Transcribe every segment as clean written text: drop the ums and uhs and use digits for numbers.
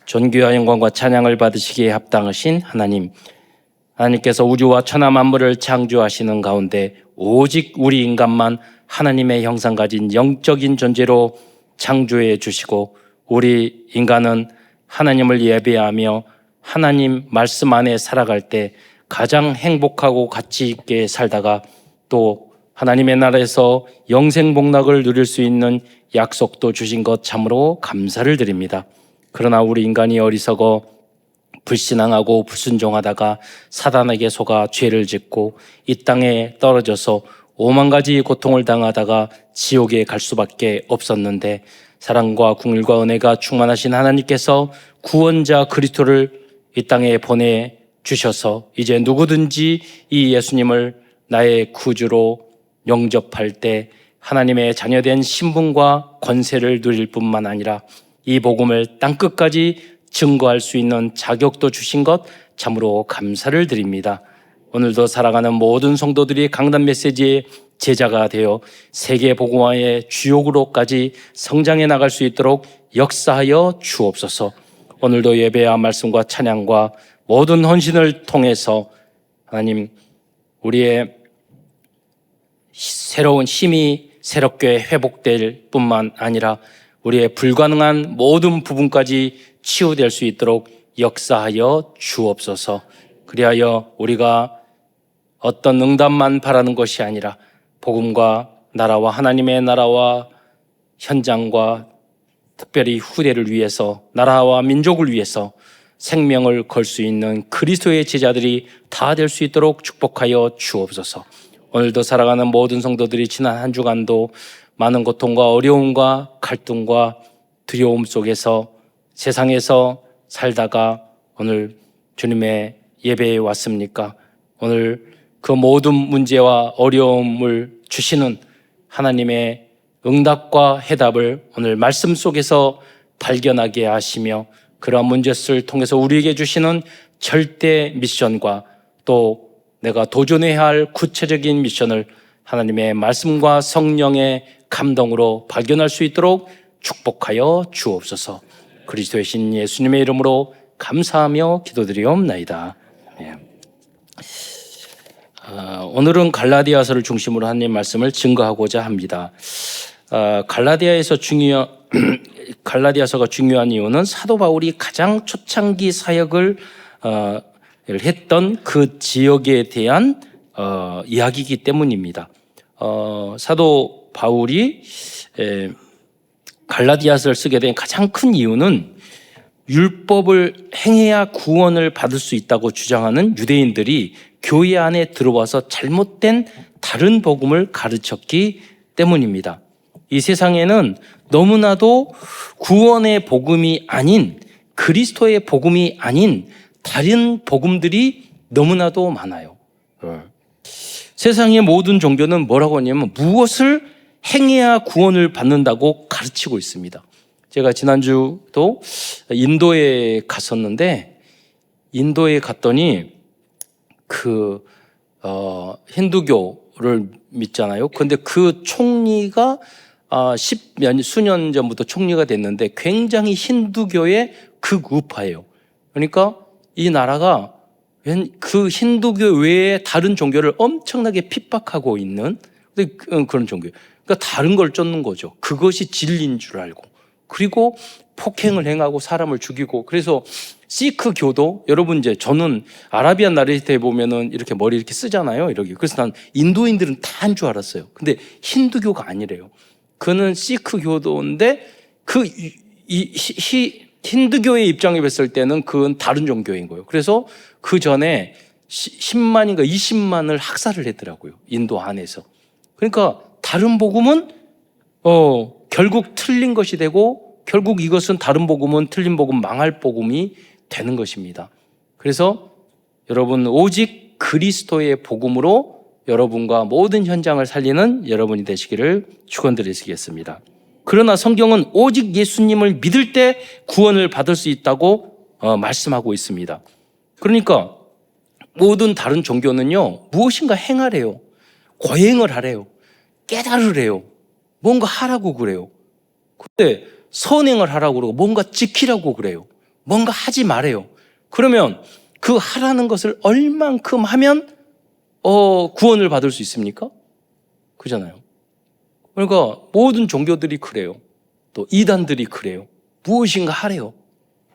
존귀와 영광과 찬양을 받으시기에 합당하신 하나님, 하나님께서 우주와 천하 만물을 창조하시는 가운데 오직 우리 인간만 하나님의 형상 가진 영적인 존재로 창조해 주시고, 우리 인간은 하나님을 예배하며 하나님 말씀 안에 살아갈 때 가장 행복하고 가치 있게 살다가 또 하나님의 나라에서 영생복락을 누릴 수 있는 약속도 주신 것 참으로 감사를 드립니다. 그러나 우리 인간이 어리석어 불신앙하고 불순종하다가 사단에게 속아 죄를 짓고 이 땅에 떨어져서 오만 가지 고통을 당하다가 지옥에 갈 수밖에 없었는데, 사랑과 긍휼과 은혜가 충만하신 하나님께서 구원자 그리스도를 이 땅에 보내주셔서 이제 누구든지 이 예수님을 나의 구주로 영접할 때 하나님의 자녀된 신분과 권세를 누릴 뿐만 아니라 이 복음을 땅끝까지 증거할 수 있는 자격도 주신 것 참으로 감사를 드립니다. 오늘도 살아가는 모든 성도들이 강단 메시지의 제자가 되어 세계 복음화의 주역으로까지 성장해 나갈 수 있도록 역사하여 주옵소서. 오늘도 예배와 말씀과 찬양과 모든 헌신을 통해서 하나님, 우리의 새로운 힘이 새롭게 회복될 뿐만 아니라 우리의 불가능한 모든 부분까지 치유될 수 있도록 역사하여 주옵소서. 그리하여 우리가 어떤 응답만 바라는 것이 아니라 복음과 나라와 하나님의 나라와 현장과 특별히 후대를 위해서, 나라와 민족을 위해서 생명을 걸 수 있는 그리스도의 제자들이 다 될 수 있도록 축복하여 주옵소서. 오늘도 살아가는 모든 성도들이 지난 한 주간도 많은 고통과 어려움과 갈등과 두려움 속에서 세상에서 살다가 오늘 주님의 예배에 왔습니까? 오늘 그 모든 문제와 어려움을 주시는 하나님의 응답과 해답을 오늘 말씀 속에서 발견하게 하시며, 그러한 문제를 통해서 우리에게 주시는 절대 미션과 또 내가 도전해야 할 구체적인 미션을 하나님의 말씀과 성령의 감동으로 발견할 수 있도록 축복하여 주옵소서. 그리스도의 신 예수님의 이름으로 감사하며 기도드리옵나이다. 오늘은 갈라디아서를 중심으로 하나님 말씀을 증거하고자 합니다. 갈라디아서가 중요한 이유는 사도 바울이 가장 초창기 사역을 했던 그 지역에 대한 이야기이기 때문입니다. 사도 바울이 갈라디아서를 쓰게 된 가장 큰 이유는 율법을 행해야 구원을 받을 수 있다고 주장하는 유대인들이 교회 안에 들어와서 잘못된 다른 복음을 가르쳤기 때문입니다. 이 세상에는 너무나도 구원의 복음이 아닌, 그리스도의 복음이 아닌 다른 복음들이 너무나도 많아요. 세상의 모든 종교는 뭐라고 하냐면 무엇을 행해야 구원을 받는다고 가르치고 있습니다. 제가 지난주도 인도에 갔었는데, 인도에 갔더니 힌두교를 믿잖아요. 근데 그 총리가 수년 전부터 총리가 됐는데 굉장히 힌두교의 극우파예요. 그러니까 이 나라가 그 힌두교 외에 다른 종교를 엄청나게 핍박하고 있는 그런 종교예요. 그러니까 다른 걸 쫓는 거죠. 그것이 진리인 줄 알고. 그리고 폭행을 행하고 사람을 죽이고. 그래서 시크 교도, 여러분 이제 저는 아라비안 나라에 보면은 이렇게 머리 이렇게 쓰잖아요. 이렇게. 그래서 난 인도인들은 다 한 줄 알았어요. 근데 힌두교가 아니래요. 그는 시크 교도인데 힌두교의 입장에 봤을 때는 그건 다른 종교인 거예요. 그래서 그 전에 10만인가 20만을 학살을 했더라고요. 인도 안에서. 그러니까 다른 복음은 결국 틀린 것이 되고, 결국 이것은 다른 복음은 틀린 복음, 망할 복음이 되는 것입니다. 그래서 여러분, 오직 그리스도의 복음으로 여러분과 모든 현장을 살리는 여러분이 되시기를 축원드리겠습니다. 그러나 성경은 오직 예수님을 믿을 때 구원을 받을 수 있다고 말씀하고 있습니다. 그러니까 모든 다른 종교는요, 무엇인가 행하래요. 고행을 하래요. 깨달으래요. 뭔가 하라고 그래요. 근데 선행을 하라고 그러고 뭔가 지키라고 그래요. 뭔가 하지 말아요. 그러면 그 하라는 것을 얼만큼 하면 구원을 받을 수 있습니까? 그잖아요. 그러니까 모든 종교들이 그래요. 또 이단들이 그래요. 무엇인가 하래요.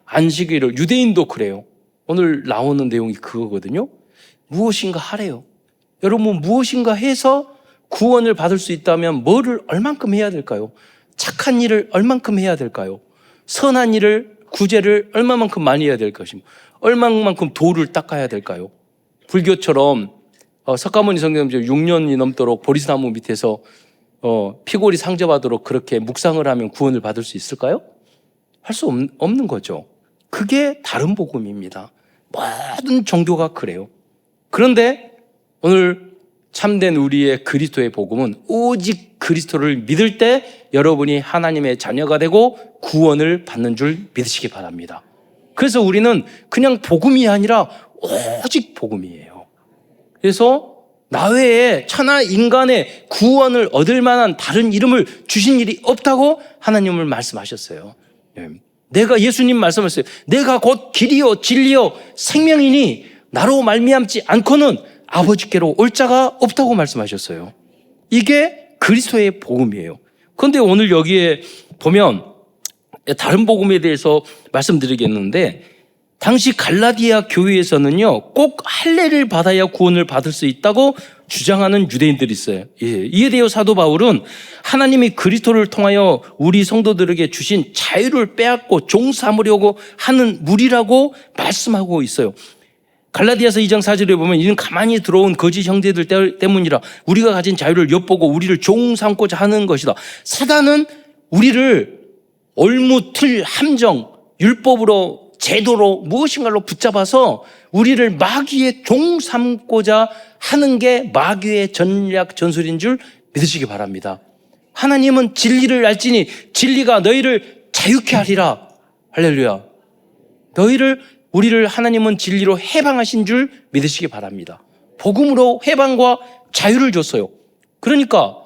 안식일을 유대인도 그래요. 오늘 나오는 내용이 그거거든요. 무엇인가 하래요. 여러분 무엇인가 해서 구원을 받을 수 있다면 뭐를 얼만큼 해야 될까요? 착한 일을 얼만큼 해야 될까요? 선한 일을 구제를 얼마만큼 많이 해야 될 것입니까? 얼마만큼 도를 닦아야 될까요? 불교처럼 석가모니 성경님 6년이 넘도록 보리나무 밑에서 피골이 상접하도록 그렇게 묵상을 하면 구원을 받을 수 있을까요? 할 수 없는 거죠. 그게 다른 복음입니다. 모든 종교가 그래요. 그런데 오늘 참된 우리의 그리스도의 복음은 오직 그리스도를 믿을 때 여러분이 하나님의 자녀가 되고 구원을 받는 줄 믿으시기 바랍니다. 그래서 우리는 그냥 복음이 아니라 오직 복음이에요. 그래서 나 외에 천하 인간의 구원을 얻을 만한 다른 이름을 주신 일이 없다고 하나님을 말씀하셨어요. 내가 예수님 말씀하셨어요. 내가 곧 길이요 진리요 생명이니 나로 말미암지 않고는 아버지께로 올 자가 없다고 말씀하셨어요. 이게 그리스도의 복음이에요. 그런데 오늘 여기에 보면 다른 복음에 대해서 말씀드리겠는데 당시 갈라디아 교회에서는요 꼭 할례를 받아야 구원을 받을 수 있다고 주장하는 유대인들이 있어요. 이에 대해 사도 바울은 하나님이 그리스도를 통하여 우리 성도들에게 주신 자유를 빼앗고 종 삼으려고 하는 무리라고 말씀하고 있어요. 갈라디아서 2장 4절에 보면 이는 가만히 들어온 거짓 형제들 때문이라 우리가 가진 자유를 엿보고 우리를 종 삼고자 하는 것이다. 사단은 우리를 올무틀 함정 율법으로 제도로 무엇인가로 붙잡아서 우리를 마귀의 종 삼고자 하는 게 마귀의 전략 전술인 줄 믿으시기 바랍니다. 하나님은 진리를 알지니 진리가 너희를 자유케 하리라. 할렐루야. 우리를 하나님은 진리로 해방하신 줄 믿으시기 바랍니다. 복음으로 해방과 자유를 줬어요. 그러니까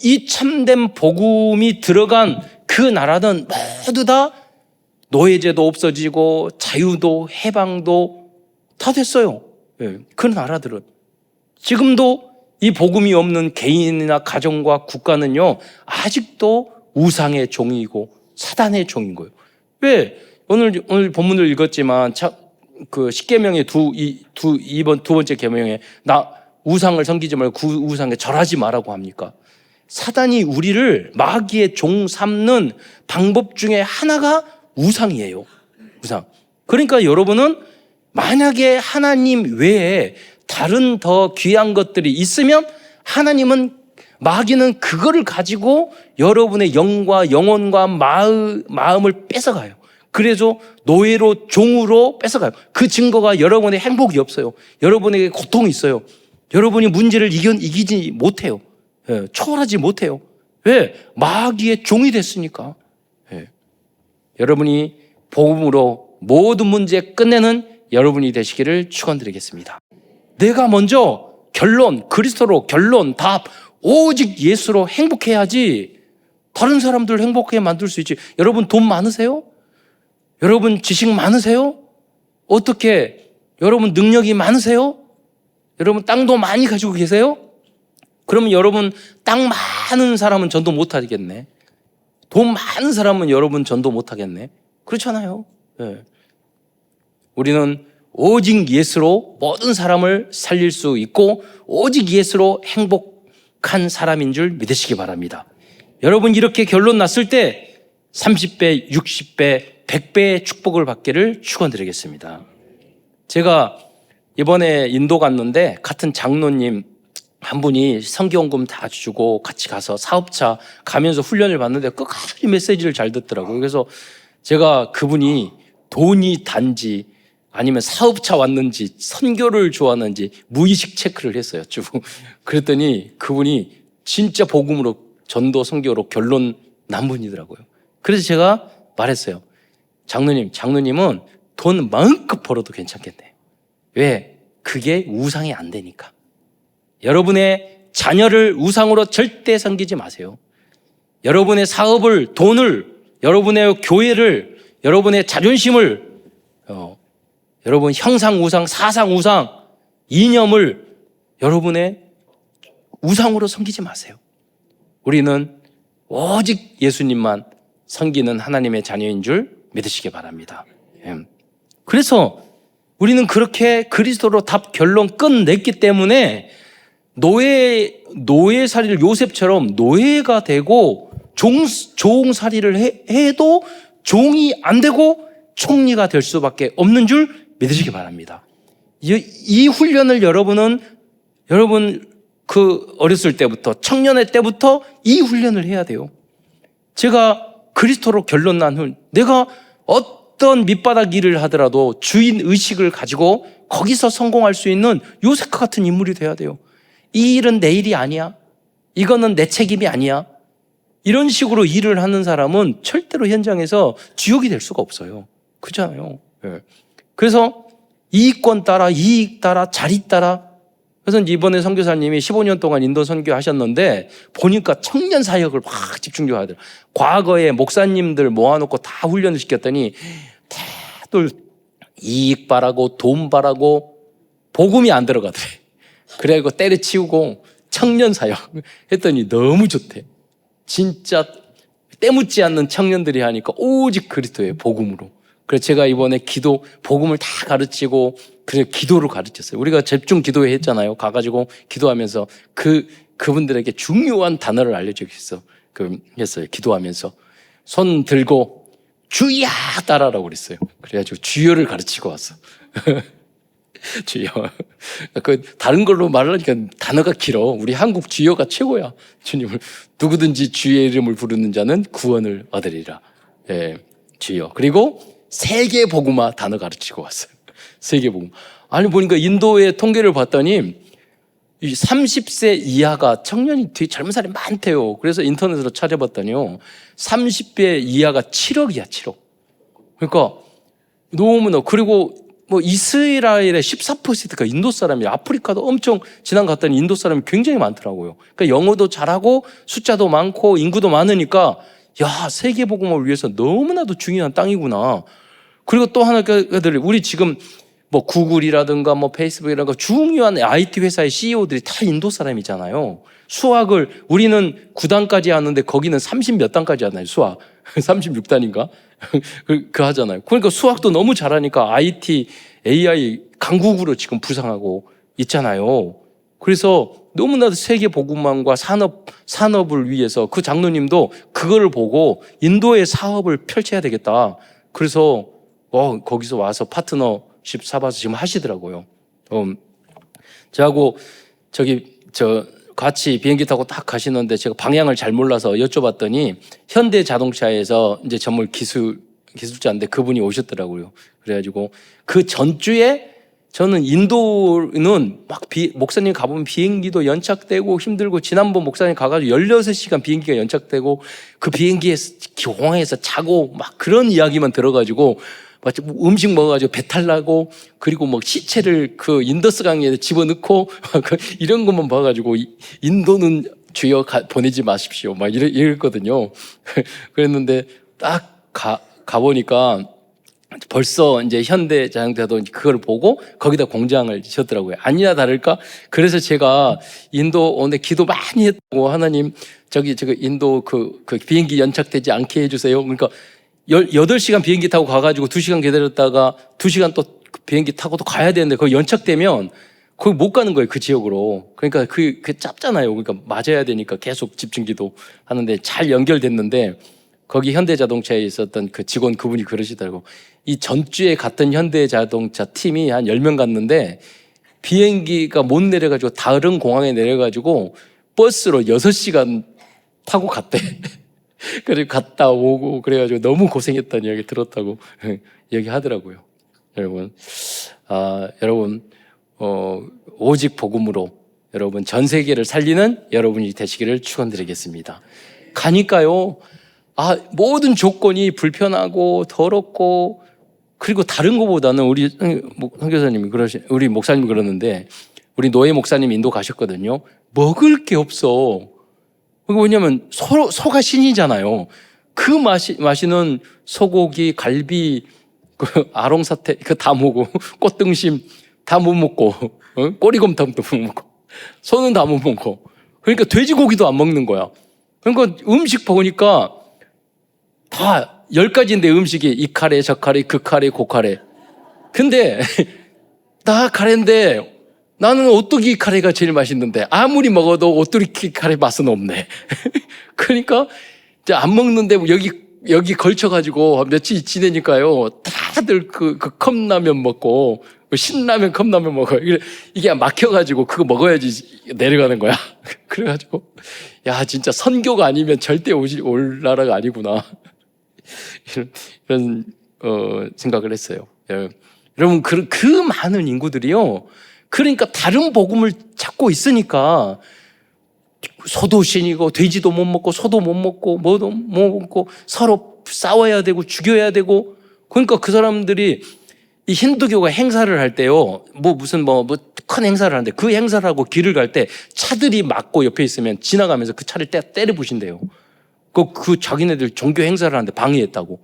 이 참된 복음이 들어간 그 나라는 모두 다 노예제도 없어지고 자유도 해방도 다 됐어요. 그 나라들은. 지금도 이 복음이 없는 개인이나 가정과 국가는요 아직도 우상의 종이고 사단의 종인 거예요. 왜? 오늘 본문을 읽었지만 그 10계명의 두 번째 계명에 나 우상을 섬기지 말고 그 우상에 절하지 말라고 합니까? 사단이 우리를 마귀의 종 삼는 방법 중에 하나가 우상이에요. 우상. 그러니까 여러분은 만약에 하나님 외에 다른 더 귀한 것들이 있으면 마귀는 그거를 가지고 여러분의 영과 영혼과 마음을 뺏어가요. 그래서 노예로 종으로 뺏어가요. 그 증거가 여러분의 행복이 없어요. 여러분에게 고통이 있어요. 여러분이 문제를 이기지 못해요. 초월하지 못해요. 왜? 마귀의 종이 됐으니까. 여러분이 복음으로 모든 문제 끝내는 여러분이 되시기를 축원드리겠습니다. 내가 먼저 그리스도로 답 오직 예수로 행복해야지 다른 사람들 행복하게 만들 수 있지. 여러분 돈 많으세요? 여러분 지식 많으세요? 어떻게? 여러분 능력이 많으세요? 여러분 땅도 많이 가지고 계세요? 그러면 여러분 땅 많은 사람은 전도 못 하겠네. 돈 많은 사람은 여러분 전도 못 하겠네. 그렇잖아요. 우리는 오직 예수로 모든 사람을 살릴 수 있고 오직 예수로 행복한 사람인 줄 믿으시기 바랍니다. 여러분 이렇게 결론 났을 때 30배, 60배, 100배의 축복을 받기를 축원드리겠습니다. 제가 이번에 인도 갔는데 같은 장로님 한 분이 성경금 다 주고 같이 가서 사업차 가면서 훈련을 받는데 끝까지 메시지를 잘 듣더라고요. 그래서 제가 그분이 돈이 단지 아니면 사업차 왔는지 선교를 좋아하는지 무의식 체크를 했어요. 쭉. 그랬더니 그분이 진짜 복음으로 전도 선교로 결론 난 분이더라고요. 그래서 제가 말했어요. 장로님은 돈 마음껏 벌어도 괜찮겠네. 왜? 그게 우상이 안 되니까. 여러분의 자녀를 우상으로 절대 섬기지 마세요. 여러분의 사업을, 돈을, 여러분의 교회를 여러분의 자존심을 여러분 형상 우상, 사상 우상, 이념을 여러분의 우상으로 섬기지 마세요. 우리는 오직 예수님만 섬기는 하나님의 자녀인 줄 믿으시기 바랍니다. 그래서 우리는 그렇게 그리스도로 답 결론 끝냈기 때문에 노예살이를 요셉처럼 노예가 되고 종살이를 해도 종이 안 되고 총리가 될 수밖에 없는 줄 믿으시기 바랍니다. 이 훈련을 여러분 그 어렸을 때부터 청년의 때부터 이 훈련을 해야 돼요. 제가 그리스도로 결론 난 후 내가 어떤 밑바닥 일을 하더라도 주인 의식을 가지고 거기서 성공할 수 있는 요셉과 같은 인물이 돼야 돼요. 이 일은 내 일이 아니야. 이거는 내 책임이 아니야. 이런 식으로 일을 하는 사람은 절대로 현장에서 주역이 될 수가 없어요. 그렇잖아요. 그래서 이익권 따라, 이익 따라, 자리 따라. 그래서 이번에 선교사님이 15년 동안 인도 선교하셨는데 보니까 청년 사역을 막 집중적으로 하더라고요. 과거에 목사님들 모아놓고 다 훈련을 시켰더니 다들 이익 바라고 돈 바라고 복음이 안 들어가더래. 그래가지고 때려치우고 청년 사역 했더니 너무 좋대. 진짜 때묻지 않는 청년들이 하니까 오직 그리스도의 복음으로. 그래서 제가 이번에 복음을 다 가르치고 그래서 기도를 가르쳤어요. 우리가 집중 기도회 했잖아요. 가가지고 기도하면서 그분들에게 중요한 단어를 알려주기 위해서 했어요. 기도하면서 손 들고 주야 따라라고 그랬어요. 그래가지고 주여를 가르치고 왔어. 주여. 다른 걸로 말하니까 단어가 길어. 우리 한국 주여가 최고야. 주님을 누구든지 주의 이름을 부르는 자는 구원을 얻으리라. 예, 주여. 그리고 세계 복음화 단어 가르치고 왔어요. 세계 복음. 아니 보니까 인도의 통계를 봤더니 이 30세 이하가 청년이 되게 젊은 사람이 많대요. 그래서 인터넷으로 찾아봤더니요. 30세 이하가 7억이야, 7억. 그러니까 너무나 그리고 이스라엘의 14%가 인도 사람이에요. 아프리카도 엄청 지난 갔더니 인도 사람이 굉장히 많더라고요. 그러니까 영어도 잘하고 숫자도 많고 인구도 많으니까 야, 세계 복음을 위해서 너무나도 중요한 땅이구나. 그리고 또 하나 우리 지금 구글이라든가 페이스북이라든가 중요한 IT 회사의 CEO들이 다 인도 사람이잖아요. 수학을 우리는 9단까지 하는데 거기는 30 몇 단까지 하나요? 수학 36단인가? 그 하잖아요. 그러니까 수학도 너무 잘하니까 IT, AI 강국으로 지금 부상하고 있잖아요. 그래서 너무나도 세계 복음망과 산업을 위해서 그 장로님도 그거를 보고 인도의 사업을 펼쳐야 되겠다. 그래서 거기서 와서 파트너십 사봐서 지금 하시더라고요. 저하고 같이 비행기 타고 딱 가시는데 제가 방향을 잘 몰라서 여쭤봤더니 현대 자동차에서 이제 전문 기술자인데 그분이 오셨더라고요. 그래가지고 그 전주에 저는 인도는 목사님 가보면 비행기도 연착되고 힘들고 지난번 목사님 가가지고 16시간 비행기가 연착되고 그 비행기에서 공항에서 자고 막 그런 이야기만 들어가지고 음식 먹어가지고 배탈 나고 그리고 시체를 그 인더스 강에 집어넣고 이런 것만 봐가지고 인도는 주여 보내지 마십시오 막 이랬거든요. 그랬는데 딱 가보니까 벌써 이제 현대 자동차도 그걸 보고 거기다 공장을 지었더라고요. 아니나 다를까? 그래서 제가 인도 오늘 기도 많이 했고 하나님 인도 그 비행기 연착되지 않게 해주세요. 그러니까 8시간 비행기 타고 가가지고 2시간 기다렸다가 2시간 또 비행기 타고 또 가야 되는데 거기 연착되면 거기 못 가는 거예요. 그 지역으로. 그러니까 그 짧잖아요. 그러니까 맞아야 되니까 계속 집중 기도 하는데 잘 연결됐는데 거기 현대자동차에 있었던 그 직원 그분이 그러시더라고. 이 전주에 갔던 현대자동차 팀이 한 10명 갔는데 비행기가 못 내려가지고 다른 공항에 내려가지고 버스로 6시간 타고 갔대. 그리고 갔다 오고 그래가지고 너무 고생했다는 이야기 들었다고 얘기하더라고요. 여러분, 오직 복음으로 여러분 전 세계를 살리는 여러분이 되시기를 축원드리겠습니다. 가니까요. 모든 조건이 불편하고 더럽고 그리고 다른 것보다는 우리 선교사님이 우리 목사님이 그러는데 우리 노예 목사님 인도 가셨거든요. 먹을 게 없어. 왜냐면 소가 신이잖아요. 그 맛있는 소고기, 갈비, 그 아롱사태 그 다 먹고 꽃등심 다 못 먹고 꼬리곰탕도 못 먹고 소는 다 못 먹고 그러니까 돼지고기도 안 먹는 거야. 그러니까 음식 보니까 다 10가지인데 음식이 이 카레 저 카레 그 카레 그 카레. 근데 나 카레인데 나는 오뚜기 카레가 제일 맛있는데 아무리 먹어도 오뚜기 카레 맛은 없네. 그러니까 이제 안 먹는데 여기 걸쳐가지고 며칠 지내니까요. 다들 그 컵라면 먹고 신라면 컵라면 먹어요. 이게 막혀가지고 그거 먹어야지 내려가는 거야. 그래가지고 야 진짜 선교가 아니면 절대 올 나라가 아니구나. 이런 생각을 했어요. 여러분 그 많은 인구들이요. 그러니까 다른 복음을 찾고 있으니까 소도 신이고 돼지도 못 먹고 소도 못 먹고 뭐도 못 먹고 서로 싸워야 되고 죽여야 되고 그러니까 그 사람들이 이 힌두교가 행사를 할 때요. 무슨 큰 행사를 하는데 그 행사를 하고 길을 갈 때 차들이 막고 옆에 있으면 지나가면서 그 차를 때려 부신대요. 그 자기네들 종교 행사를 하는데 방해했다고.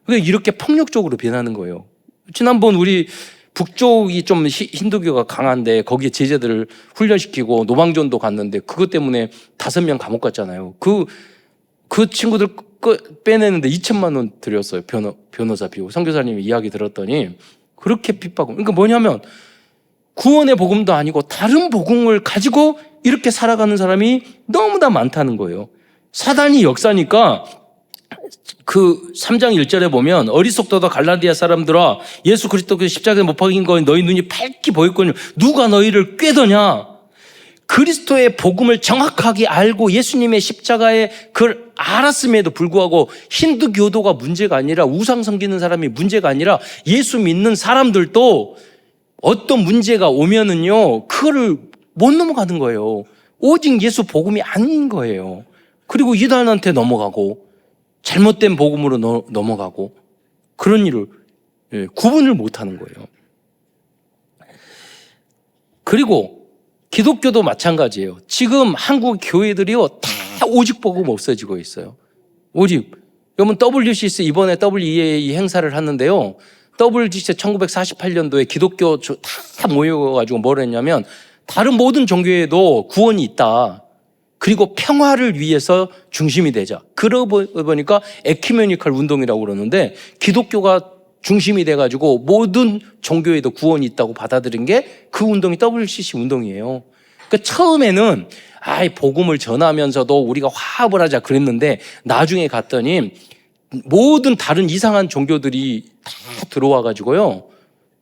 근데 이렇게 폭력적으로 변하는 거예요. 지난번 우리 북쪽이 좀 힌두교가 강한데 거기에 제자들을 훈련시키고 노방전도 갔는데 그것 때문에 5명 감옥 갔잖아요. 그 친구들 빼내는데 2천만 원 들였어요. 변호사 비용. 선교사님이 이야기 들었더니 그렇게 핍박을. 그러니까 뭐냐면 구원의 복음도 아니고 다른 복음을 가지고 이렇게 살아가는 사람이 너무나 많다는 거예요. 사단이 역사니까 그 3장 1절에 보면 어리석도다 갈라디아 사람들아 예수 그리스도께서 십자가에 못 박힌 거 너희 눈이 밝게 보였거든요. 누가 너희를 꾀더냐. 그리스도의 복음을 정확하게 알고 예수님의 십자가에 그걸 알았음에도 불구하고 힌두교도가 문제가 아니라 우상 섬기는 사람이 문제가 아니라 예수 믿는 사람들도 어떤 문제가 오면은요 그거를 못 넘어가는 거예요. 오직 예수 복음이 아닌 거예요. 그리고 이단한테 넘어가고 잘못된 복음으로 넘어가고 그런 일을 구분을 못하는 거예요. 그리고 기독교도 마찬가지예요. 지금 한국 교회들이요 다 오직 복음 없어지고 있어요. 오직 여러분 WCC 이번에 WEA 행사를 하는데요. WCC 1948년도에 기독교 다 모여가지고 뭘 했냐면 다른 모든 종교에도 구원이 있다. 그리고 평화를 위해서 중심이 되자. 그러고 보니까 에큐메니컬 운동이라고 그러는데 기독교가 중심이 돼가지고 모든 종교에도 구원이 있다고 받아들인 게 그 운동이 WCC 운동이에요. 그러니까 처음에는 복음을 전하면서도 우리가 화합을 하자 그랬는데 나중에 갔더니 모든 다른 이상한 종교들이 다 들어와가지고요.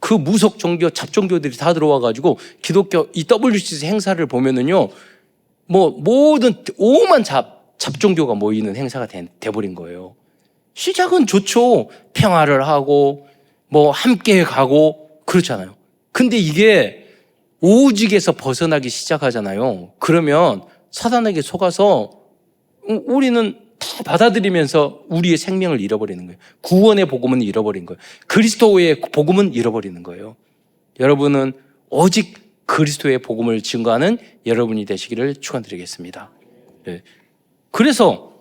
그 무속 종교, 잡종교들이 다 들어와가지고 기독교 이 WCC 행사를 보면은요. 모든 오만 잡종교가 모이는 행사가 돼버린 거예요. 시작은 좋죠. 평화를 하고 함께 가고 그렇잖아요. 근데 이게 오직에서 벗어나기 시작하잖아요. 그러면 사단에게 속아서 우리는 다 받아들이면서 우리의 생명을 잃어버리는 거예요. 구원의 복음은 잃어버린 거예요. 그리스도의 복음은 잃어버리는 거예요. 여러분은 오직 그리스도의 복음을 증거하는 여러분이 되시기를 축원드리겠습니다. 네. 그래서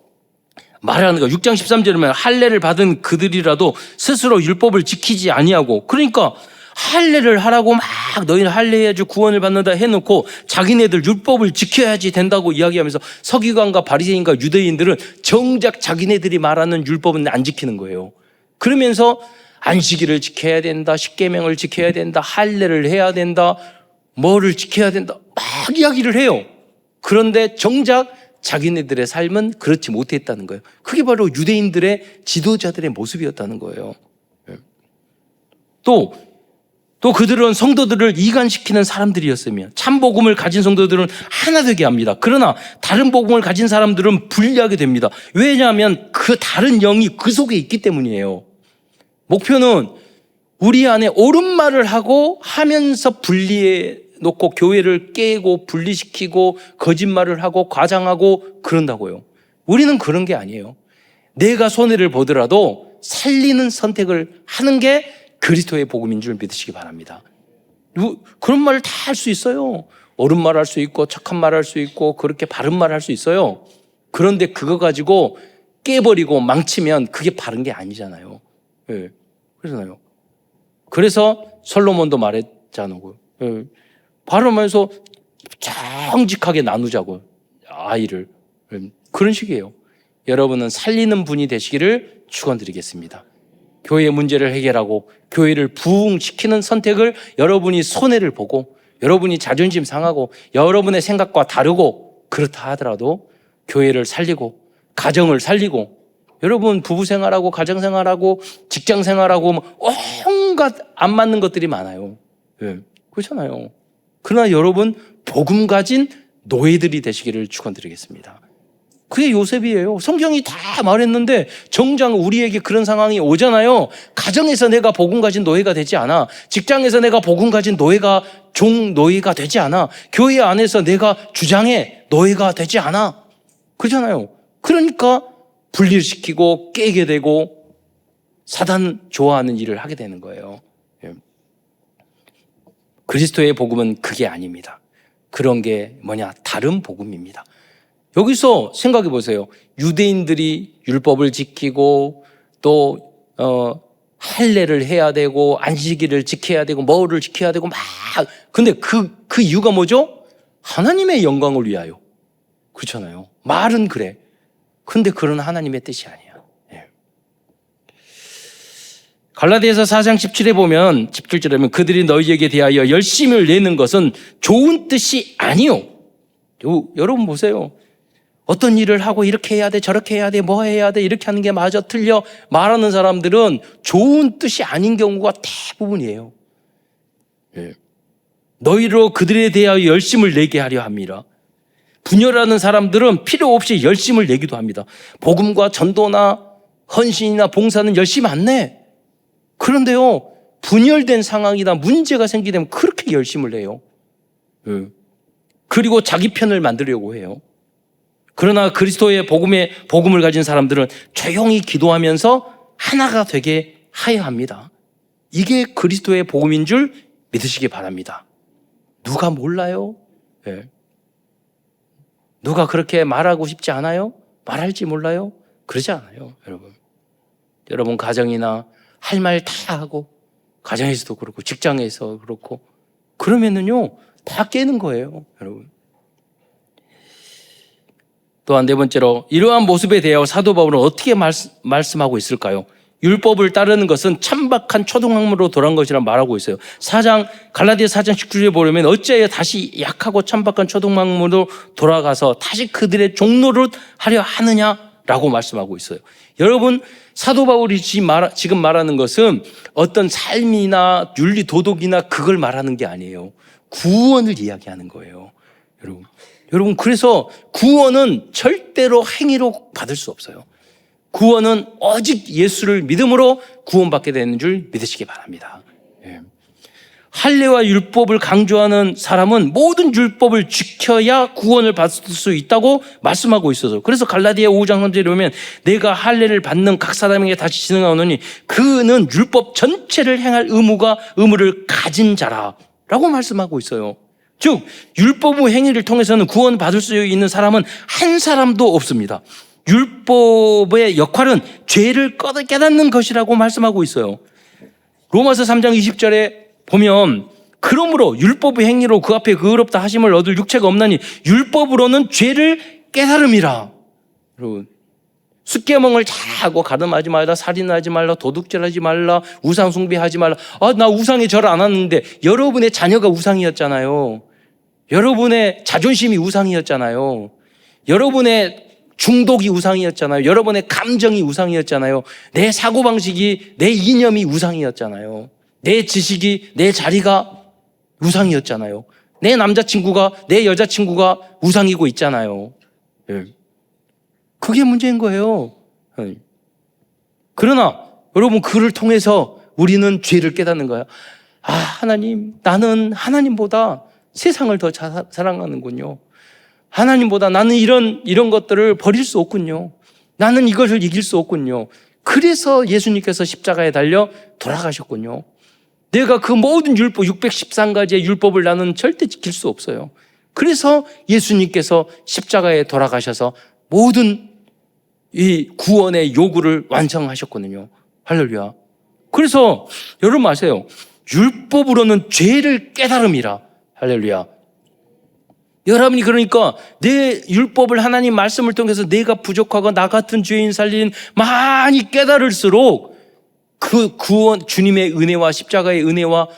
말하는 거 6장 13절에 보면 할례를 받은 그들이라도 스스로 율법을 지키지 아니하고 그러니까 할례를 하라고 막 너희는 할례해야지 구원을 받는다 해놓고 자기네들 율법을 지켜야지 된다고 이야기하면서 서기관과 바리새인과 유대인들은 정작 자기네들이 말하는 율법은 안 지키는 거예요. 그러면서 안식일을 지켜야 된다, 십계명을 지켜야 된다, 할례를 해야 된다, 뭐를 지켜야 된다 막 이야기를 해요. 그런데 정작 자기네들의 삶은 그렇지 못했다는 거예요. 그게 바로 유대인들의 지도자들의 모습이었다는 거예요. 또 그들은 성도들을 이간시키는 사람들이었으며 참 복음을 가진 성도들은 하나 되게 합니다. 그러나 다른 복음을 가진 사람들은 분리하게 됩니다. 왜냐하면 그 다른 영이 그 속에 있기 때문이에요. 목표는 우리 안에 옳은 말을 하고 하면서 분리해 놓고 교회를 깨고 분리시키고 거짓말을 하고 과장하고 그런다고요. 우리는 그런 게 아니에요. 내가 손해를 보더라도 살리는 선택을 하는 게 그리스도의 복음인 줄 믿으시기 바랍니다. 그런 말을 다 할 수 있어요. 옳은 말 할 수 있고 착한 말 할 수 있고 그렇게 바른 말 할 수 있어요. 그런데 그거 가지고 깨버리고 망치면 그게 바른 게 아니잖아요. 예. 그러잖아요. 그래서 솔로몬도 말했잖아요. 예. 바르면서 정직하게 나누자고, 아이를. 예. 그런 식이에요. 여러분은 살리는 분이 되시기를 축원드리겠습니다. 교회의 문제를 해결하고 교회를 부흥시키는 선택을 여러분이 손해를 보고 여러분이 자존심 상하고 여러분의 생각과 다르고 그렇다 하더라도 교회를 살리고 가정을 살리고 여러분 부부 생활하고 가정 생활하고 직장 생활하고 온갖 안 맞는 것들이 많아요. 네, 그렇잖아요. 그러나 여러분 복음 가진 노예들이 되시기를 축원드리겠습니다. 그게 요셉이에요. 성경이 다 말했는데 정작 우리에게 그런 상황이 오잖아요. 가정에서 내가 복음 가진 노예가 되지 않아. 직장에서 내가 복음 가진 노예가 노예가 되지 않아. 교회 안에서 내가 주장의 노예가 되지 않아. 그렇잖아요. 그러니까 분리시키고 깨게 되고 사단 좋아하는 일을 하게 되는 거예요. 그리스도의 복음은 그게 아닙니다. 그런 게 뭐냐? 다른 복음입니다. 여기서 생각해 보세요. 유대인들이 율법을 지키고 또 할례를 해야 되고 안식일을 지켜야 되고 뭐를 지켜야 되고 막 근데 그 이유가 뭐죠? 하나님의 영광을 위하여. 그렇잖아요. 말은 그래. 근데 그런 하나님의 뜻이 아니야. 예. 갈라디아서 4장 17에 보면 17절에 보면 그들이 너희에게 대하여 열심을 내는 것은 좋은 뜻이 아니요. 여러분 보세요. 어떤 일을 하고 이렇게 해야 돼, 저렇게 해야 돼, 뭐 해야 돼, 이렇게 하는 게 맞아, 틀려 말하는 사람들은 좋은 뜻이 아닌 경우가 대부분이에요. 예. 너희로 그들에 대하여 열심을 내게 하려 합니다. 분열하는 사람들은 필요 없이 열심을 내기도 합니다. 복음과 전도나 헌신이나 봉사는 열심 안 내. 그런데요, 분열된 상황이나 문제가 생기면 그렇게 열심을 내요. 예. 그리고 자기 편을 만들려고 해요. 그러나 그리스도의 복음을 가진 사람들은 조용히 기도하면서 하나가 되게 하여야 합니다. 이게 그리스도의 복음인 줄 믿으시기 바랍니다. 누가 몰라요? 네. 누가 그렇게 말하고 싶지 않아요? 말할지 몰라요? 그러지 않아요, 여러분. 여러분 가정이나 할 말 다 하고 가정에서도 그렇고 직장에서 그렇고 그러면은요 다 깨는 거예요, 여러분. 또한 네 번째로 이러한 모습에 대하여 사도 바울은 어떻게 말씀하고 있을까요? 율법을 따르는 것은 천박한 초등학문으로 돌아간 것이라 말하고 있어요. 갈라디아 4장 19절에 보려면 어찌하여 다시 약하고 천박한 초등학문으로 돌아가서 다시 그들의 종노릇 하려 하느냐라고 말씀하고 있어요. 여러분 사도 바울이 지금 말하는 것은 어떤 삶이나 윤리 도덕이나 그걸 말하는 게 아니에요. 구원을 이야기하는 거예요. 여러분 그래서 구원은 절대로 행위로 받을 수 없어요. 구원은 오직 예수를 믿음으로 구원받게 되는 줄 믿으시기 바랍니다. 예. 할례와 율법을 강조하는 사람은 모든 율법을 지켜야 구원을 받을 수 있다고 말씀하고 있어서 그래서 갈라디아 5장 3절에 보면 내가 할례를 받는 각 사람에게 다시 진행하노니 그는 율법 전체를 행할 의무를 가진 자라라고 말씀하고 있어요. 즉 율법의 행위를 통해서는 구원받을 수 있는 사람은 한 사람도 없습니다. 율법의 역할은 죄를 깨닫는 것이라고 말씀하고 있어요. 로마서 3장 20절에 보면 그러므로 율법의 행위로 그 앞에 의롭다 하심을 얻을 육체가 없나니 율법으로는 죄를 깨달음이라. 여러분 숫계명을 다 하고 가늠하지 말라, 살인하지 말라, 도둑질하지 말라, 우상 숭배하지 말라. 나 우상에 절 안 하는데 여러분의 자녀가 우상이었잖아요. 여러분의 자존심이 우상이었잖아요. 여러분의 중독이 우상이었잖아요. 여러분의 감정이 우상이었잖아요. 내 사고방식이, 내 이념이 우상이었잖아요. 내 지식이, 내 자리가 우상이었잖아요. 내 남자친구가, 내 여자친구가 우상이고 있잖아요. 그게 문제인 거예요. 그러나 여러분 그를 통해서 우리는 죄를 깨닫는 거야. 하나님, 나는 하나님보다 세상을 더 사랑하는군요. 하나님보다 나는 이런 것들을 버릴 수 없군요. 나는 이것을 이길 수 없군요. 그래서 예수님께서 십자가에 달려 돌아가셨군요. 내가 그 모든 율법 613가지의 율법을 나는 절대 지킬 수 없어요. 그래서 예수님께서 십자가에 돌아가셔서 모든 이 구원의 요구를 완성하셨거든요. 할렐루야. 그래서 여러분 아세요? 율법으로는 죄를 깨달음이라. 할렐루야. 여러분이 그러니까 내 율법을 하나님 말씀을 통해서 내가 부족하고 나 같은 죄인 살린 많이 깨달을수록 그 구원, 주님의 은혜와 십자가의 은혜와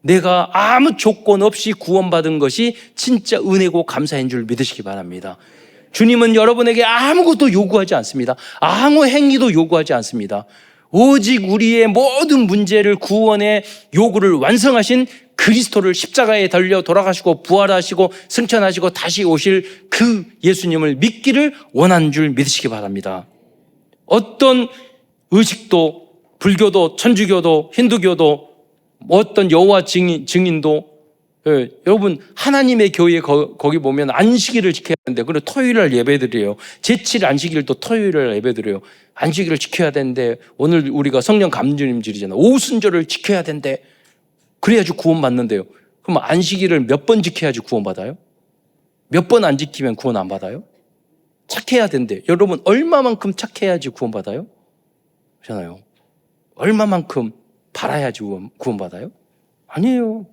내가 아무 조건 없이 구원받은 것이 진짜 은혜고 감사인 줄 믿으시기 바랍니다. 주님은 여러분에게 아무것도 요구하지 않습니다. 아무 행위도 요구하지 않습니다. 오직 우리의 모든 문제를 구원의 요구를 완성하신 그리스도를 십자가에 달려 돌아가시고 부활하시고 승천하시고 다시 오실 그 예수님을 믿기를 원하는 줄 믿으시기 바랍니다. 어떤 의식도 불교도 천주교도 힌두교도 어떤 여호와 증인도 여러분 하나님의 교회 거기 보면 안식일을 지켜야 되는데 그리고 토요일날 예배드려요. 제7 안식일도 토요일날 예배드려요. 안식일을 지켜야 되는데 오늘 우리가 성령 감주님절이잖아요. 오순절을 지켜야 된대. 그래야지 구원받는데요. 그럼 안식일을 몇 번 지켜야지 구원받아요? 몇 번 안 지키면 구원 안 받아요? 착해야 된대. 여러분 얼마만큼 착해야지 구원받아요? 그렇잖아요. 얼마만큼 바라야지 구원받아요? 아니에요.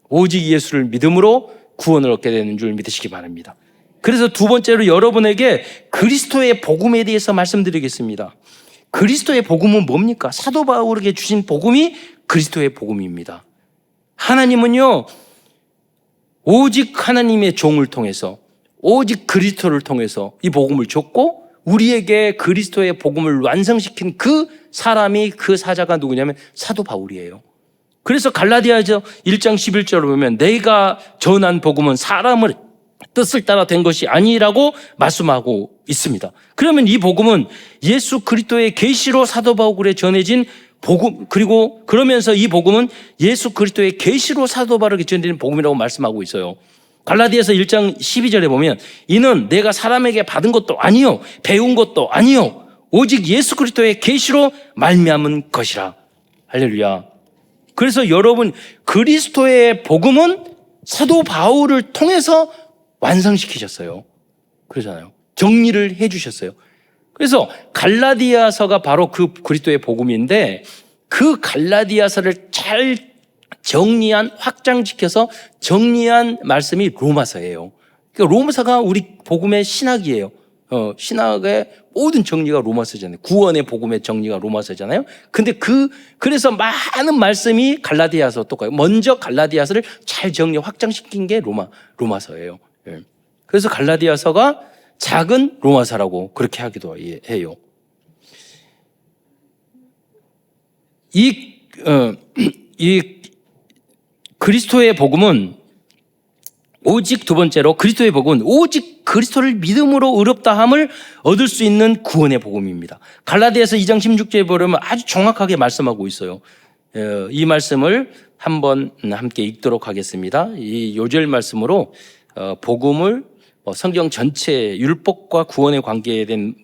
오직 예수를 믿음으로 구원을 얻게 되는 줄 믿으시기 바랍니다. 그래서 두 번째로 여러분에게 그리스도의 복음에 대해서 말씀드리겠습니다. 그리스도의 복음은 뭡니까? 사도 바울에게 주신 복음이 그리스도의 복음입니다. 하나님은요, 오직 하나님의 종을 통해서, 오직 그리스도를 통해서 이 복음을 줬고, 우리에게 그리스도의 복음을 완성시킨 그 사람이, 그 사자가 누구냐면 사도 바울이에요. 그래서 갈라디아서 1장 11절을 보면 내가 전한 복음은 사람을 뜻을 따라 된 것이 아니라고 말씀하고 있습니다. 그러면 이 복음은 예수 그리스도의 계시로 사도 바울에 전해진 복음, 그리고 그러면서 이 복음은 예수 그리스도의 계시로 사도 바울에게 전해진 복음이라고 말씀하고 있어요. 갈라디아서 1장 12절에 보면 이는 내가 사람에게 받은 것도 아니요 배운 것도 아니요 오직 예수 그리스도의 계시로 말미암은 것이라. 할렐루야. 그래서 여러분 그리스도의 복음은 사도 바울을 통해서 완성시키셨어요. 그러잖아요. 정리를 해 주셨어요. 그래서 갈라디아서가 바로 그 그리스도의 복음인데 그 갈라디아서를 잘 정리한 확장시켜서 정리한 말씀이 로마서예요. 그러니까 로마서가 우리 복음의 신학이에요. 신학의 모든 정리가 로마서잖아요. 구원의 복음의 정리가 로마서잖아요. 근데 그래서 많은 말씀이 갈라디아서 똑같아요. 먼저 갈라디아서를 잘 정리 확장시킨 게 로마서예요. 그래서 갈라디아서가 작은 로마서라고 그렇게 하기도 해요. 이 그리스도의 복음은 오직 두 번째로 그리스도의 복음은 오직 그리스도를 믿음으로 의롭다함을 얻을 수 있는 구원의 복음입니다. 갈라디아서 2장 16절에 보면 아주 정확하게 말씀하고 있어요. 이 말씀을 한번 함께 읽도록 하겠습니다. 이 요절 말씀으로 복음을 성경 전체 율법과 구원의 관계에 대한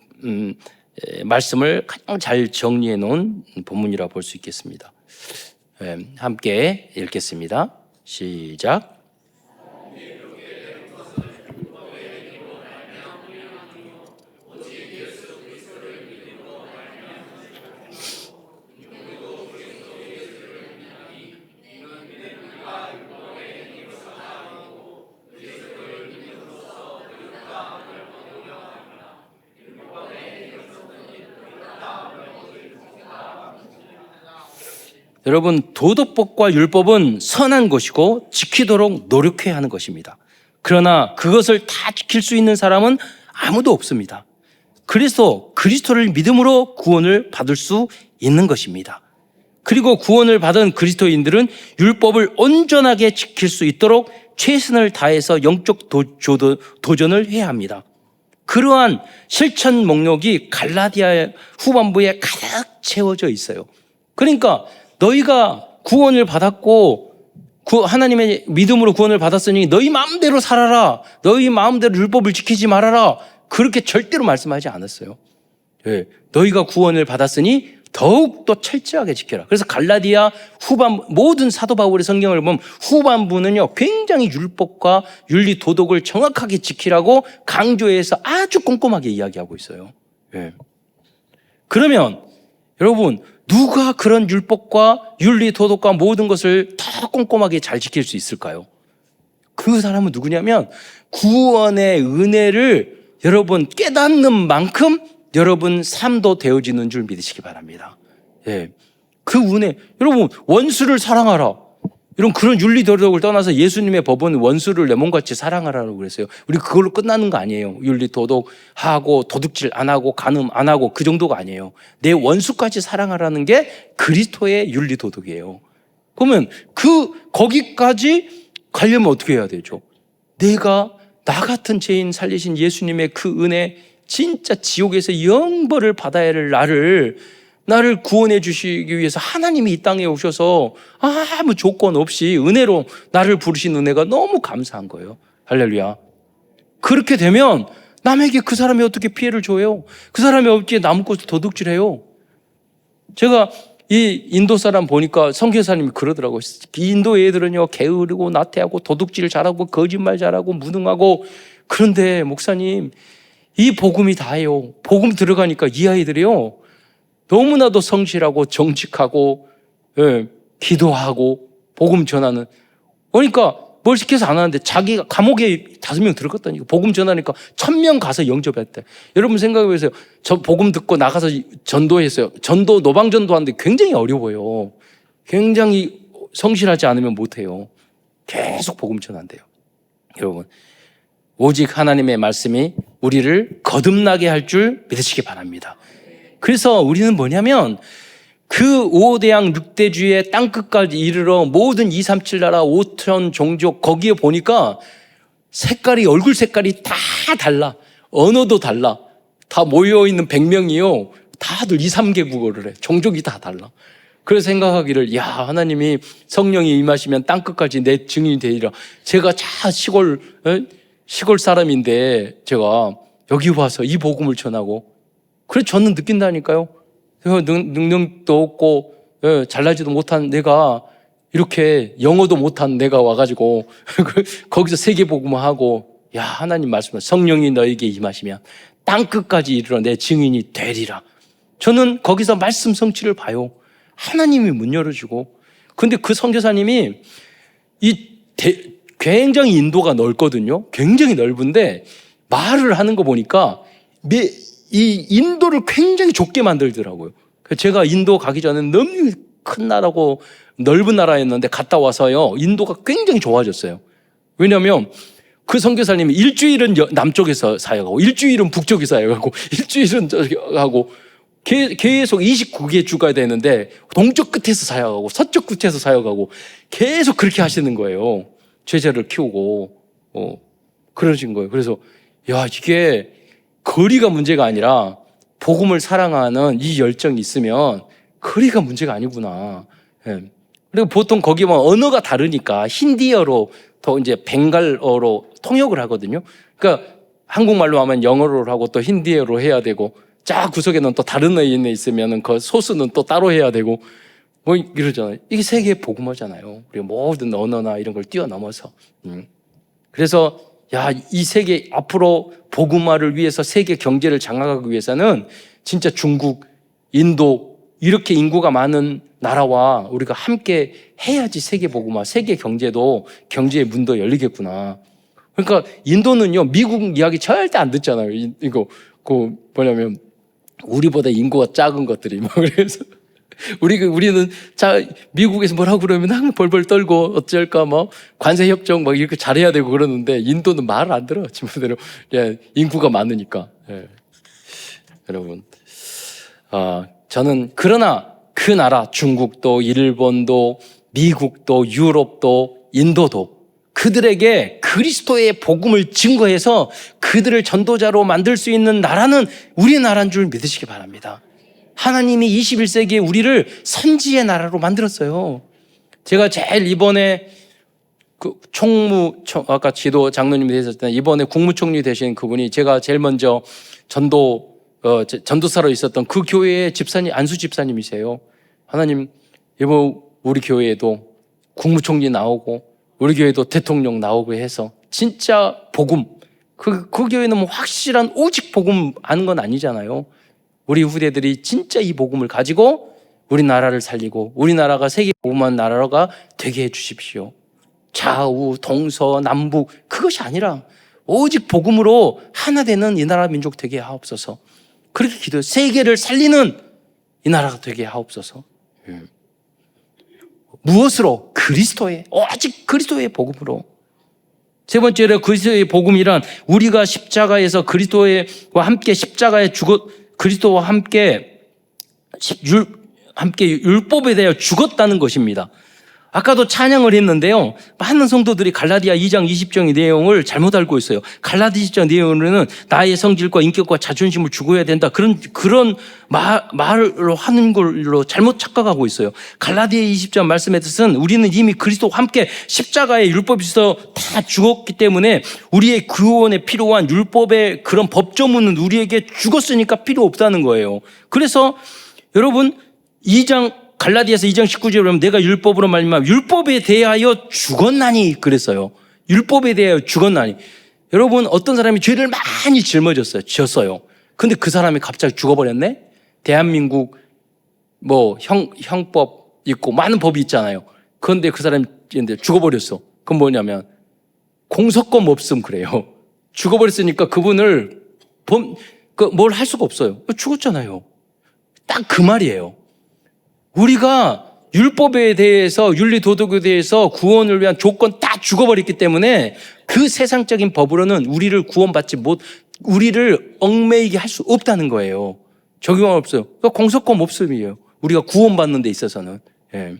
말씀을 가장 잘 정리해 놓은 본문이라 볼 수 있겠습니다. 함께 읽겠습니다. 시작. 여러분 도덕법과 율법은 선한 것이고 지키도록 노력해야 하는 것입니다. 그러나 그것을 다 지킬 수 있는 사람은 아무도 없습니다. 그래서 그리스도를 믿음으로 구원을 받을 수 있는 것입니다. 그리고 구원을 받은 그리스도인들은 율법을 온전하게 지킬 수 있도록 최선을 다해서 영적 도전을 해야 합니다. 그러한 실천 목록이 갈라디아 후반부에 가득 채워져 있어요. 그러니까 너희가 구원을 받았고 하나님의 믿음으로 구원을 받았으니 너희 마음대로 살아라. 너희 마음대로 율법을 지키지 말아라. 그렇게 절대로 말씀하지 않았어요. 너희가 구원을 받았으니 더욱더 철저하게 지켜라. 그래서 갈라디아 모든 사도 바울의 성경을 보면 후반부는요 굉장히 율법과 윤리 도덕을 정확하게 지키라고 강조해서 아주 꼼꼼하게 이야기하고 있어요. 그러면 여러분, 누가 그런 율법과 윤리, 도덕과 모든 것을 더 꼼꼼하게 잘 지킬 수 있을까요? 그 사람은 누구냐면 구원의 은혜를 여러분 깨닫는 만큼 여러분 삶도 되어지는 줄 믿으시기 바랍니다. 예. 그 은혜, 여러분 원수를 사랑하라. 이런 그런 윤리 도덕을 떠나서 예수님의 법은 원수를 내 몸같이 사랑하라고 그랬어요. 우리 그걸로 끝나는 거 아니에요. 윤리 도덕하고 도둑질 안 하고 간음 안 하고 그 정도가 아니에요. 내 원수까지 사랑하라는 게 그리스도의 윤리 도덕이에요. 그러면 거기까지 가려면 어떻게 해야 되죠? 내가 나 같은 죄인 살리신 예수님의 그 은혜, 진짜 지옥에서 영벌을 받아야 할 나를 구원해 주시기 위해서 하나님이 이 땅에 오셔서 아무 조건 없이 은혜로 나를 부르신 은혜가 너무 감사한 거예요. 할렐루야. 그렇게 되면 남에게 그 사람이 어떻게 피해를 줘요? 그 사람이 어떻게 남 것을 도둑질해요? 제가 이 인도 사람 보니까 선교사님이 그러더라고요. 인도 애들은요, 게으르고 나태하고 도둑질 잘하고 거짓말 잘하고 무능하고, 그런데 목사님, 이 복음이 다예요. 복음 들어가니까 이 아이들이요, 너무나도 성실하고 정직하고, 예, 기도하고 복음 전하는. 그러니까 뭘 시켜서 안 하는데 자기가 감옥에 5명 들어갔다니까. 복음 전하니까 1000명 가서 영접했대. 여러분 생각해 보세요. 저 복음 듣고 나가서 전도했어요. 노방 전도하는데 굉장히 어려워요. 굉장히 성실하지 않으면 못해요. 계속 복음 전한대요. 여러분, 오직 하나님의 말씀이 우리를 거듭나게 할 줄 믿으시기 바랍니다. 그래서 우리는 뭐냐면 그 5대양 6대주의 땅끝까지 이르러 모든 237 나라 5천 종족, 거기에 보니까 얼굴 색깔이 다 달라. 언어도 달라. 다 모여있는 100명이요. 다들 2, 3개국어를 해. 종족이 다 달라. 그래서 생각하기를, 야, 하나님이 성령이 임하시면 땅끝까지 내 증인이 되리라. 제가 시골 사람인데 제가 여기 와서 이 복음을 전하고, 그래서 저는 느낀다니까요. 능력도 없고 잘나지도 못한 내가, 이렇게 영어도 못한 내가 와가지고 거기서 세계복음을 하고, 야, 하나님 말씀은 성령이 너에게 임하시면 땅끝까지 이르러 내 증인이 되리라. 저는 거기서 말씀 성취를 봐요. 하나님이 문 열어주고. 근데 그 선교사님이 굉장히 인도가 넓거든요. 굉장히 넓은데 말을 하는 거 보니까 이 인도를 굉장히 좁게 만들더라고요. 제가 인도 가기 전에 너무 큰 나라고 넓은 나라였는데 갔다 와서요, 인도가 굉장히 좋아졌어요. 왜냐하면 그 선교사님이 일주일은 남쪽에서 사역하고 일주일은 북쪽에서 사역하고 일주일은 저기 하고 계속 29개 주가 되는데 동쪽 끝에서 사역하고 서쪽 끝에서 사역하고 계속 그렇게 하시는 거예요. 제자를 키우고 그러신 거예요. 그래서 야, 이게 거리가 문제가 아니라 복음을 사랑하는 이 열정이 있으면 거리가 문제가 아니구나. 예. 그리고 보통 거기 언어가 다르니까 힌디어로 더 이제 벵갈어로 통역을 하거든요. 그러니까 한국말로 하면 영어로 하고 또 힌디어로 해야 되고, 쫙 구석에는 또 다른 의인이 있으면은 그 소스는 또 따로 해야 되고 뭐 이러잖아요. 이게 세계의 복음어잖아요. 우리 모든 언어나 이런 걸 뛰어넘어서. 그래서 야, 이 세계 앞으로 복음화를 위해서 세계 경제를 장악하기 위해서는 진짜 중국, 인도 이렇게 인구가 많은 나라와 우리가 함께 해야지 세계 복음화, 세계 경제도 경제의 문도 열리겠구나. 그러니까 인도는요, 미국 이야기 절대 안 듣잖아요. 이거 뭐냐면 우리보다 인구가 작은 것들이 그래서 우리는 미국에서 뭐라고 그러면 항상 벌벌 떨고 어쩔까 관세 협정 이렇게 잘해야 되고 그러는데 인도는 말을 안 들어. 지금대로 인구가 많으니까. 예. 여러분, 저는 그러나 그 나라 중국도 일본도 미국도 유럽도 인도도 그들에게 그리스도의 복음을 증거해서 그들을 전도자로 만들 수 있는 나라는 우리나라인 줄 믿으시기 바랍니다. 하나님이 21세기에 우리를 선지의 나라로 만들었어요. 제가 제일 이번에 아까 지도 장로님이 되셨을 때 이번에 국무총리 되신 그분이 제가 제일 먼저 전도사로 있었던 그 교회의 집사님, 안수 집사님이세요. 하나님, 이번 우리 교회에도 국무총리 나오고 우리 교회도 대통령 나오고 해서 진짜 복음, 그 교회는 확실한 오직 복음 아는 건 아니잖아요. 우리 후대들이 진짜 이 복음을 가지고 우리나라를 살리고 우리나라가 세계 복음한 나라가 되게 해주십시오. 좌우 동서남북 그것이 아니라 오직 복음으로 하나 되는 이 나라 민족 되게 하옵소서. 그렇게 기도해요. 세계를 살리는 이 나라가 되게 하옵소서. 무엇으로? 그리스도의, 오직 그리스도의 복음으로. 세 번째로 그리스도의 복음이란 우리가 십자가에서 그리스도와 함께 십자가에 그리스도와 함께 율법에 대하여 죽었다는 것입니다. 아까도 찬양을 했는데요. 많은 성도들이 갈라디아 2장 20절의 내용을 잘못 알고 있어요. 갈라디아 2장 내용으로는 나의 성질과 인격과 자존심을 죽어야 된다. 그런 말을 하는 걸로 잘못 착각하고 있어요. 갈라디아 20장 말씀의 뜻은 우리는 이미 그리스도와 함께 십자가의 율법에서 다 죽었기 때문에 우리의 구원에 필요한 율법의 그런 법조문은 우리에게 죽었으니까 필요 없다는 거예요. 그래서 여러분 갈라디아서 2장 19절에 보면 내가 율법으로 말미암아 율법에 대하여 죽었나니 그랬어요. 율법에 대하여 죽었나니. 여러분 어떤 사람이 죄를 많이 지었어요. 근데 그 사람이 갑자기 죽어버렸네? 대한민국 형법 있고 많은 법이 있잖아요. 그런데 그 사람이 죽어버렸어. 그건 뭐냐면 공소권 없음 그래요. 죽어버렸으니까 그분을 뭘 할 수가 없어요. 죽었잖아요. 딱 그 말이에요. 우리가 율법에 대해서 윤리도덕에 대해서 구원을 위한 조건 다 죽어버렸기 때문에 그 세상적인 법으로는 우리를 우리를 얽매이게 할 수 없다는 거예요. 적용은 없어요. 그러니까 공소권 없음이에요. 우리가 구원받는 데 있어서는. 예.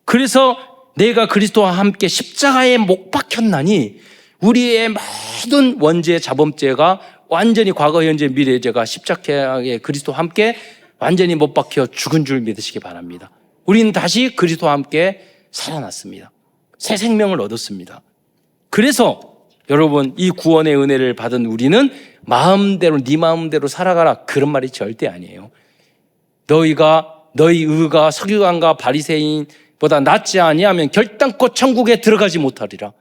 그래서 내가 그리스도와 함께 십자가에 못 박혔나니 우리의 모든 원죄 자범죄가 완전히 과거 현재 미래죄가 십자가에 그리스도와 함께 완전히 못 박혀 죽은 줄 믿으시기 바랍니다. 우리는 다시 그리스도와 함께 살아났습니다. 새 생명을 얻었습니다. 그래서 여러분 이 구원의 은혜를 받은 우리는 네 마음대로 살아가라 그런 말이 절대 아니에요. 너희 의가 서기관과 바리새인보다 낫지 아니하면 결단코 천국에 들어가지 못하리라.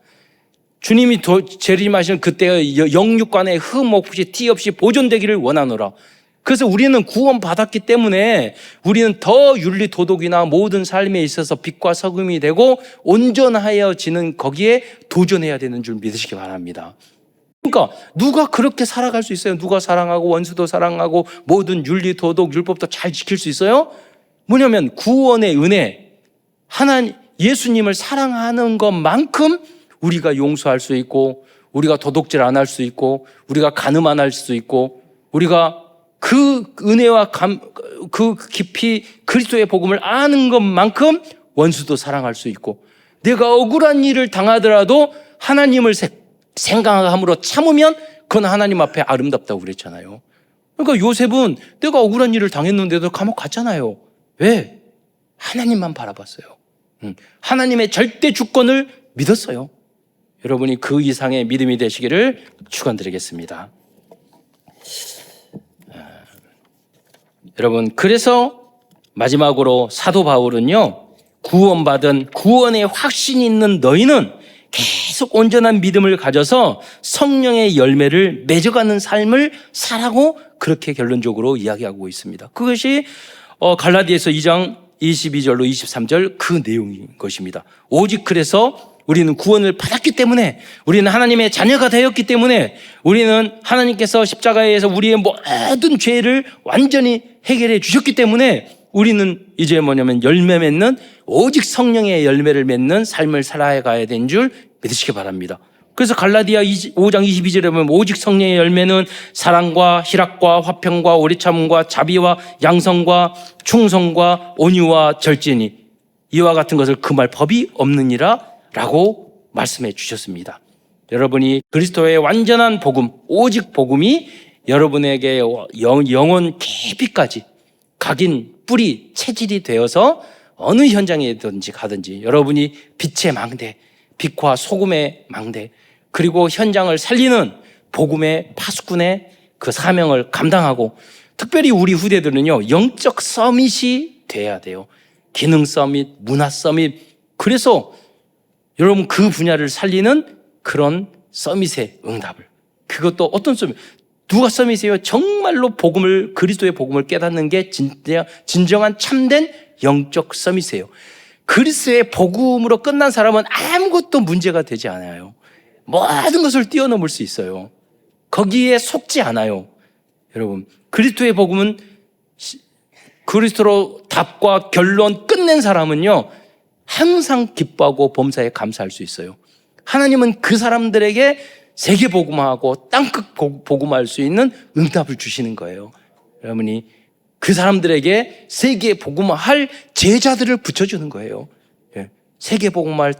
주님이 재림하시는 그때의 영육간의 흠 없이 티 없이 보존되기를 원하노라. 그래서 우리는 구원받았기 때문에 우리는 더 윤리 도덕이나 모든 삶에 있어서 빛과 석음이 되고 온전하여지는 거기에 도전해야 되는 줄 믿으시기 바랍니다. 그러니까 누가 그렇게 살아갈 수 있어요? 누가 사랑하고 원수도 사랑하고 모든 윤리 도덕 율법도 잘 지킬 수 있어요? 뭐냐면 구원의 은혜, 예수님을 사랑하는 것만큼 우리가 용서할 수 있고 우리가 도둑질 안 할 수 있고 우리가 간음 안 할 수 있고 우리가 그 은혜와 그 깊이 그리스도의 복음을 아는 것만큼 원수도 사랑할 수 있고 내가 억울한 일을 당하더라도 하나님을 생각함으로 참으면 그건 하나님 앞에 아름답다고 그랬잖아요. 그러니까 요셉은 내가 억울한 일을 당했는데도 감옥 갔잖아요. 왜? 하나님만 바라봤어요. 하나님의 절대 주권을 믿었어요. 여러분이 그 이상의 믿음이 되시기를 축원드리겠습니다. 여러분 그래서 마지막으로 사도 바울은요 구원받은 구원의 확신이 있는 너희는 계속 온전한 믿음을 가져서 성령의 열매를 맺어가는 삶을 살라고 그렇게 결론적으로 이야기하고 있습니다. 그것이 갈라디아서 2장 22절로 23절 그 내용인 것입니다. 오직 그래서 우리는 구원을 받았기 때문에 우리는 하나님의 자녀가 되었기 때문에 우리는 하나님께서 십자가에서 우리의 모든 죄를 완전히 해결해 주셨기 때문에 우리는 이제 뭐냐면 열매 맺는 오직 성령의 열매를 맺는 삶을 살아가야 되는 줄 믿으시기 바랍니다. 그래서 갈라디아 5장 22절에 보면 오직 성령의 열매는 사랑과 희락과 화평과 오래참음과 자비와 양성과 충성과 온유와 절제니 이와 같은 것을 금할 법이 없느니라 라고 말씀해 주셨습니다. 여러분이 그리스도의 완전한 복음, 오직 복음이 여러분에게 영혼 깊이까지 각인, 뿌리, 체질이 되어서 어느 현장에든지 가든지 여러분이 빛의 망대, 빛과 소금의 망대, 그리고 현장을 살리는 복음의 파수꾼의 그 사명을 감당하고 특별히 우리 후대들은요, 영적 서밋이 돼야 돼요. 기능 서밋, 문화 서밋. 그래서 여러분 그 분야를 살리는 그런 서밋의 응답을. 그것도 어떤 서밋? 누가 썸이세요? 정말로 그리스도의 복음을 깨닫는 게 진정한 참된 영적 썸이세요. 그리스도의 복음으로 끝난 사람은 아무것도 문제가 되지 않아요. 모든 것을 뛰어넘을 수 있어요. 거기에 속지 않아요. 여러분, 그리스도의 복음은 그리스도로 답과 결론 끝낸 사람은요, 항상 기뻐하고 범사에 감사할 수 있어요. 하나님은 그 사람들에게 세계 복음화하고 땅끝 복음화할 수 있는 응답을 주시는 거예요. 여러분이 그 사람들에게 세계 복음화할 제자들을 붙여주는 거예요. 세계 복음화할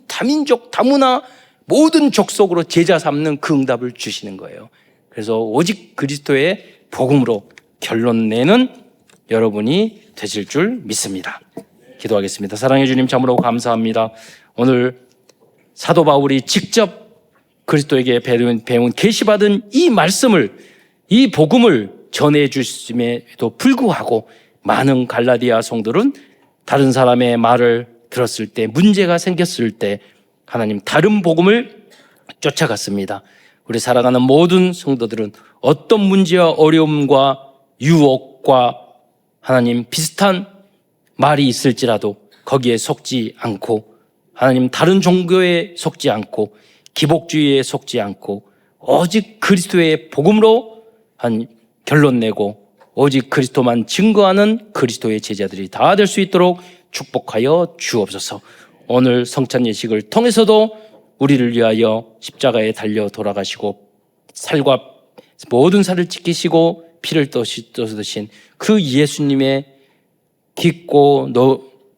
다민족, 다문화 모든 족속으로 제자 삼는 그 응답을 주시는 거예요. 그래서 오직 그리스도의 복음으로 결론 내는 여러분이 되실 줄 믿습니다. 기도하겠습니다. 사랑해 주님, 참으로 감사합니다. 오늘 사도 바울이 직접 그리스도에게 배운 계시받은 이 말씀을, 이 복음을 전해 주심에도 불구하고 많은 갈라디아 성도는 다른 사람의 말을 들었을 때, 문제가 생겼을 때 하나님 다른 복음을 쫓아갔습니다. 우리 살아가는 모든 성도들은 어떤 문제와 어려움과 유혹과 하나님 비슷한 말이 있을지라도 거기에 속지 않고, 하나님 다른 종교에 속지 않고 기복주의에 속지 않고 오직 그리스도의 복음으로 한 결론 내고 오직 그리스도만 증거하는 그리스도의 제자들이 다 될 수 있도록 축복하여 주옵소서. 오늘 성찬 예식을 통해서도 우리를 위하여 십자가에 달려 돌아가시고 살과 모든 살을 지키시고 피를 쏟으신 그 예수님의 깊고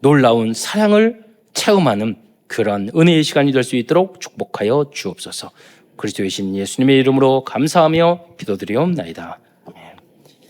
놀라운 사랑을 체험하는 그런 은혜의 시간이 될 수 있도록 축복하여 주옵소서. 그리스도의 신 예수님의 이름으로 감사하며 기도드리옵나이다.